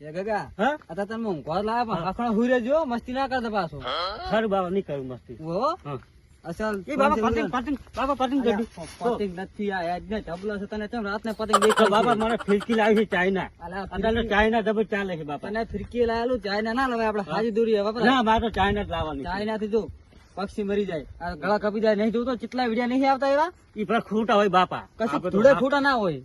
એ ગગા હા અત્યારે તમે ઊંઘવા લાવ્યા પણ આખો હુઈ રહેજો મસ્તી ના કરતા પાછો ખરું બાબા નહીં કરું મસ્તી ઓ હા અસલ એ બાબા પતંગ પતંગ બાબા પતંગ ગઢું પતંગ નથી આ યાદ ને ઢબલો છે તને કેમ રાતને પતંગ દેખાય બાબા મારે ફિરકી લાવી છે ચાઇના અલા અત્યારે ચાઇના જબર ચાલે છે બાપા તને ફિરકી લાયેલું ચાઇના ના લવાય આપણે હાજી દોરી વાપરા ના મારે તો ચાઇના જ લાવવાની છે. ચાઇના થી જો પક્ષી મરી જાય આ ગળા કપી જાય નહીં જોતો કેટલા વિડિયા નહીં આવતા એવા ઈ પર ખૂટા હોય બાપા કશું આપણે તો ધૂળે ફૂટા ના હોય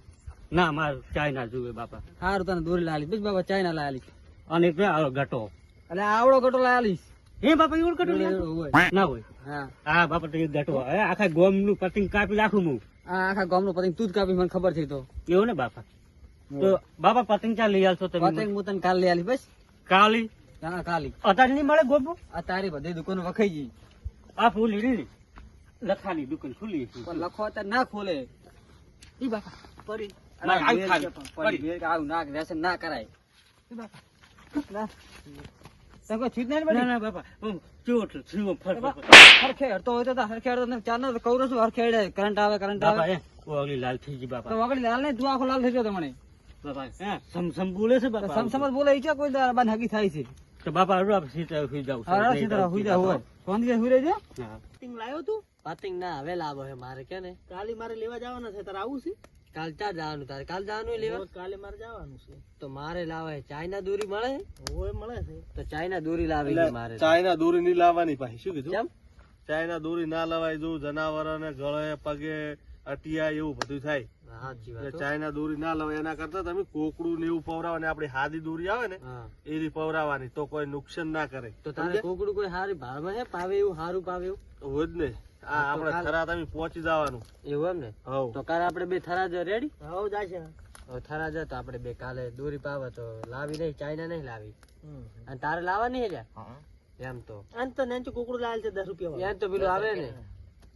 ના મારે ચાઇના જુએ બાપા હારું તને દોરી લાયેલી બસ બાબા ચાઇના લાયેલી અને એક આ ગટો એટલે આવડો ગટો લાયેલી હે બાપા એવું ગટો હોય ના હોય હા હા બાપા તો એ ગટો હોય આખા ગોમ નું પતંગ કાપી નાખું હું આ આખા ગામનું પતંગ તું જ કાપી મને ખબર છે તો એવું ને બાપા તો બાપા પતંગ ક્યાં લઈ આવશો તમે પતંગ હું તને કાલ લઈ આલી બસ કાલી હા કાલી અત્યારે નહીં મળે ગોબો આ તારી બધી દુકાનો વખાઈ ગઈ આ ફૂલી રીલી લખાની દુકાન ખુલી છે પણ લખો અત્યારે ના ખોલે ઈ બાપા પડી અલા, ના, આવી ઘેર ખાલી. છે પણ પડી. ઘેર આવું ના વ્યસન ના કરાય ઈ બાપા. ના. તને કોઈ છીટ નહીં ના પડી? ના બાપા હું ચૂ છું ફર એ બા, હરખે હરતો હોય તો તા હરખે હરતો ને ચાર નો કહું છું હરખે હેડે. કરંટ આવે બાપા આવે એ ઓલી લાલ થઈ ગઈ તો બાપા વગડી લાલ નહીં તું આખો લાલ થઈ ગયો તમને બાપા હે સમ બોલે છે બાપા સમસમત બોલે ઈ છે કોઈ દાડા બાન હગી થાય છે તો બાપા હરુ આપણે સીતા સુઈ જાવ હા રાડ સીધા હુઈ જા હોય સોંધી હુઈ રહેજે પતંગ લાવ્યો તું પતંગ ના હવે લાવો હે મારે કે ને કાલી મારે લેવા જવાના છે તારે આવું છે કાલ ચાર જવાનું તારે કાલ જવાનું લેવા કાલે મારે જવાનું છે તો મારે લાવે ચાઇના દોરી મળે ઓય મળે છે તો ચાઇના દોરી લાવી છે મારે ચાઇના દોરી નહીં લાવવાની પાછી શું કીધું કેમ ચાઇના દોરી ના લવાય જો જનાવરોને ગળે પગે અટિયા એવું બધું થાય સાચી એટલે વાત હો. ચાઇના દોરી ના લવાય એના કરતા તમે કોકડું ને એવું પવરાવવાની આપડી હાદી દોરી આવે ને હા એની પવરાવવાની તો કોઈ નુકસાન ના કરે તો તારે કોકડું કોઈ હારી ભાળમાં હે પાવે એવું હારું પાવે એવું હોય જ ને આ આપણે ખરા તમે પહોંચી જવાનું એવું એમ ને હવ તો કાલે આપણે બે થરા જ રેડી હવ જાય છે હવે થરા જ તો આપણે બે કાલે દોરી પાવે તો લાવી નહીં ચાઇના નહીં લાવી અને તારે લાવવા નહીં લ્યા એમ તો અંત તો નેચું કુકડું લાવેલ છે 10 રૂપિયા એમ તો પેલું આવે ને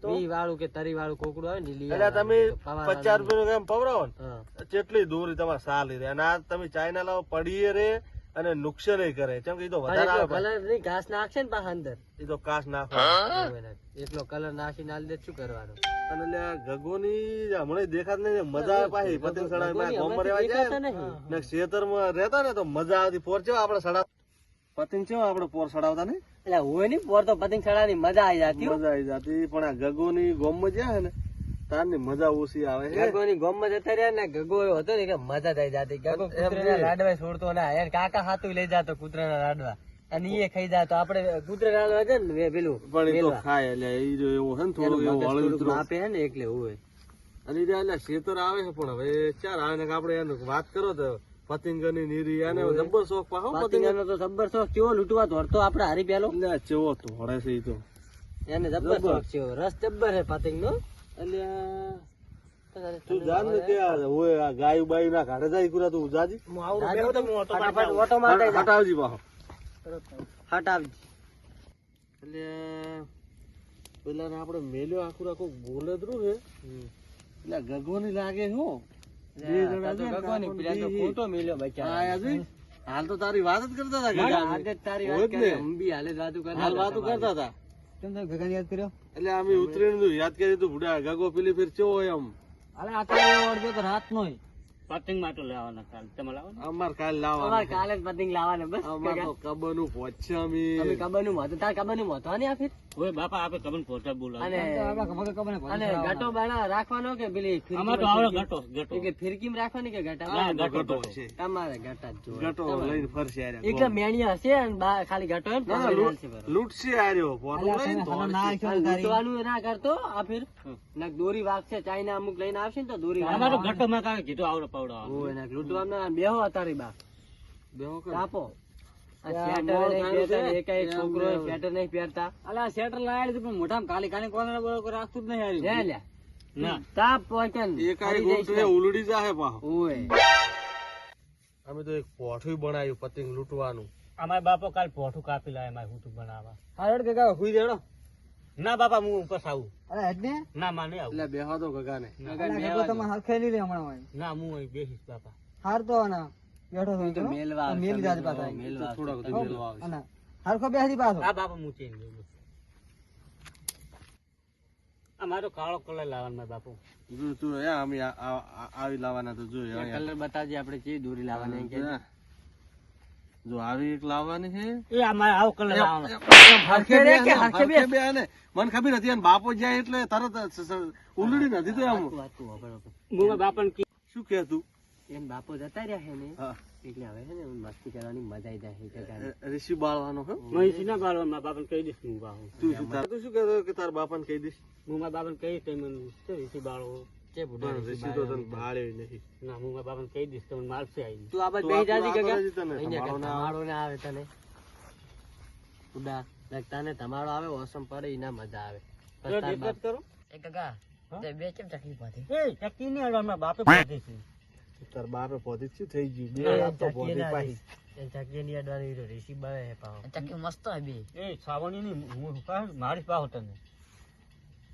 વી વાળું કે તરી વાળું કોકડું આવે ને લઈ એટલે તમે આવવાનું. 50 રૂપિયા કેમ પવરાવો ને હા જેટલી દોરી તમારે સાલી રહે અને આ તમે ચાઇના લાવો પડીએ રે અને નુકસાન કરે કેમ કે એ તો વધારે આવે કલર નહીં ઘાસ નાખશે ને પાછા અંદર એ તો કાચ નાખો એવું એના. એટલો કલર નાખીને આલી દે શું કરવાનું અને લે ગગોની હમણાં દેખાત નહીં મજા આવે પાછી પતંગ ચડાવી ગોમમાં રહેવા દેખાતા જાય નહીં. ને ખેતરમાં રહેતા ને તો મજા આવતી પોર ચેવા આપણે સડા પતંગ ચેવા આપણે પોર સડાવતા ને એટલે હોય નહીં પોર તો પતંગ ચડાવવાની મજા આવી જતી હો. મજા આવી જતી પણ આ ગગોની ગોમમાં જાય ને તારની મજા ઓછી આવે છે ગગોની ગોમમાં જતા રહ્યા ને ગગો એવો હતો ને કે મજા થઈ જતી ગગો કૂતરાના લાડવા છોડતો ના એને કાકા હાથું લઈ જાતો કૂતરાના લાડવા અને એ ખાઈ જાતો આપણે કૂતરાના લાડવા છે ને પેલું પણ એ તો ખાય એટલે એ જો એવો છે ને થોડું એવું હળવું માપે હે ને એટલે હોય અને એ એટલે ખેતર આવે છે પણ હવે ચાર આવે ને કે આપણે એનું વાત કરો તો પતંગની નીરી અને જબ્બર શોખ પાહો પતંગ પતંગનો તો જબ્બર શોખ કેવો લૂંટવા દોડતો આપણે હારી પેલો એટલે ચેવો તો હળે છે એ તો એને જબ્બર શોખ છે રસ જબ્બર હે પતંગ નો એટલે તું જાણ ને કે હોય આ ગાયું બાયું ના ઘાડે જાય કુરા તું જાજી ફટાફટ ઓટો મારતા જા. હટાવજી પાહો હટાવજી. એટલે પેલા ને આપણે મેલ્યો આખું આખું બોલદરું છે એટલે ગગોની લાગે હો બે જણા તો છે ને ગગોની આપણને પેલા તો બી- ખોટો મેલ્યો બચારા. હા, યાજી. હાલ તો તારી વાત જ કરતા હતા ના, ગગા. આજે જ તારી હોય વાત જ કરે, ને. હું બી હાલે જ વાતું કરતા હાલ હતા વાતો તમારી. કરતા હતા કેમ તમે ગગન યાદ કર્યો? એટલે અમે ઉતરીને તો યાદ કરી તું બુડા ગગો પેલી ફેર ચેવો હોય આમ અલે આ કાલે ઓળખ્યો તો રાતનો ય. પતંગ માટે લેવાના કાલ તમે લાવવાના અમાર કાલ અમારે લાવવાનું કાલે જ પતંગ લાવવાના બસ. અમાર તો કબરનું પહોંચશે અમે અમે કબરનું મોઢું, તાર કબરનું મોઢવાની આ ફીર? હોય બાપા આપણે કબન પોતા બોલાવ અને અને ગટો બાણા રાખવાનો કે પેલી અમાર તો આવડે ગટો ગટો કે ફિરકીમાં રાખવાની કે ગટા? ના, ગટો ગટો છે તમારે ગટા જ જોઈએ. ગટો લઈને ફરશે આરે એકલા મેણિયા હશે અને ખાલી ગટો હોય ને ના, પકડી લૂંટ- હાલશે બરાબર. લૂંટશે આર્યો પોતું લઈને દોડશે. આ લૂંટવાનું ના કરતો આ ફીર ના દોરી વાગશે ચાઇના અમુક લઈને આવશે ને તો દોરી અમાર તો ગટો માં કાંઈ કીધું આવડે પવડો હોય ના લૂંટવામાં બેહો અતારી બા બેહો કર. કાપો આ સ્વેટર નહીં પહેરતા ને એકાએક છોકરો સ્વેટર નહીં પહેરતા. અલા સ્વેટર લાયેલું પણ મોઢામાં કાલી કાલી કોલર રાખતું જ નહીં હારી. લે લે ના તાપ પહોંચે ને એકાએક ફરી ઉલટું જઈશ એ ઉલડી જાહે પાહો ઓય અમે તો એક પોઠું બનાવ્યું પતંગ લૂંટવાનું અમારા બાપો કાલ પોઠું કાપી લાવે મારે હું બનાવવા હારડ કે કા હુઈ દેડો. ના બાપા હું ઉપર આવું અરે હેડ ને ના માને આવું એટલે બેહો તો ગગાને તમે હરખે નહીં લે હમણાં ના હું અહીં બેસીશ બાપા હાર તો ના બેઠો છો તો મેલવા મેલી જાત પાછા થોડાક તો મેલવા આવશે. અને હરખો બેસી પાછો હા બાપા હું ચેન્જ જોઉં અમારો કાળો કલર લાવવાનો મારા બાપુ જો તું હે અમે આવી લાવવાના તો જોઈ કલર બતાવજે આપણે જે દોરી લાવવાની એમ કે જો આવી એક લાવવાની છે એ અમારે આવો કલર લાવવાનો. હરખે રે બે કે ને, હરખે બે? હરખે બે ને. મને ખબર હતી અને બાપો જાય એટલે તરત ઉલડી નથી તો એમ મુંગા બાપાને કી- શું કે તું એમ બાપો જતા રહ્યા છે ને હા. એટલે હવે છે ને મસ્તી કરવાની મજા આવી જાય છે જગાની. ઋષિ બાળવાનો હે મહીસી ના બાળવા, મારા બાપાને કહી દઈશ મુંગા હું. તું શું કહેતો કે તારા બાપાને કહી દઈશ મુંગા બાપાને કહી દઈશ, મને શું વીસી બાળવો. કે બુઢા પણ ઋષિ ઋષિ તો બાળા. તને ભાળે નહીં ના મુંગા બાપાને કહી દઈશ, તમને મારશે આવીને. તું આ બાજુ તું બેહી જાજે આપણો કાકા. આગળ જ તને અહીંયા તમારો ના આવે. તમારો ના આવે તને બુઢા લાગ તને તમારો આવે ઓસમ પડે એના મજા આવે જો બસ તાર દેખ જ બાપ- કરો. એ કાકા હા? તે બે કેમ ચકલી પાથી એ ચક્કી નહીં હાલવા, મારા બાપે પાડે છે. તાર બાપે પોતે શું થઈ ગયું બે એ રાત તો ચકલી પોતે ના પાછી. એ ચકલી ની અડવાની હીરો ઋષિ બાળે હે પાવ ચકલી મસ્ત હે બે એ સાવણી નહીં, હું કાં મારી પાવ તને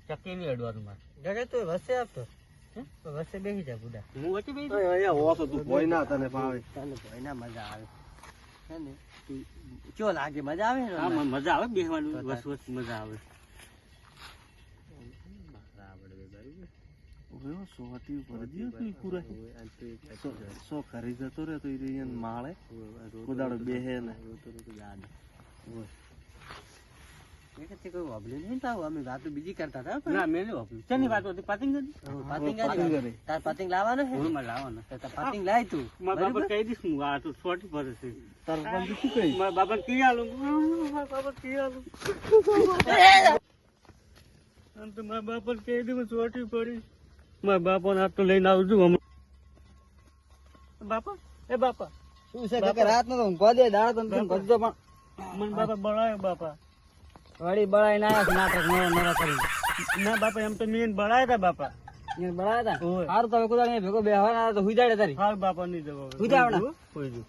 ચક્કી નહીં અડવાનું મારે. કાકા તું વસે આપતો તો વસે બેસી જા બુઢા હું વચ્ચે બેસી અહીં અહીંયા હો તો તું કોઈ ના તને ભાવે તને કોઈના મજા આવે હે ને તું કેવો લાગે મજા આવે ને હા, મને મજા આવે બેસવાનું, વસ વસ મજા આવે. હવે સોટી ઉપર ગયો તું પૂરા સો ઘરે જતો રહ્યો તો એ અહીંયા માળે કુદાડો બેહે ને કોઈ વાપર્યું નહીં તાવ અમે વાતો બીજી કરતા હતા પણ. ના મેં નહીં વાપર્યું. શેની વાત હતી? પાતિંગ હતી? પાતિંગ પાતિંગ કરી. કરી. તાર પાતિંગ લાવવાનો છે હું મારે લાવવાનો. તો તાર પાતિંગ લાય તું મારા બરાબર? બાપાને કહી દઈશ હું, આ તો સોટી ભરે છે. તારા પપ્પાને શું કહી મારા બાપાને કી આલું, મારા બાપાને કી આલું. આમ તો મારા બાપાને કહી દઉં સોટી પડી. મારા બાપાને હાથ તો લઈને આવજો હમણાં. બાપા, એ બાપા, શું છે કાકા રાત નો ઊંઘવા દે દાડો તને ભજતો પણ મને બાપા બળાયો બાપા. વળી બળાઈને આયા નાટક નરા કરી ના બાપા, એમ તો મેં બળાયા હતા બાપા. એને બળાયા હતા ઓય. સારું તમે કુદાળ ભેગો બેહવાના તો હુઈ જાડે તારી હાલ બાપા નહીં જવા. હું જાવ ને. કોઈ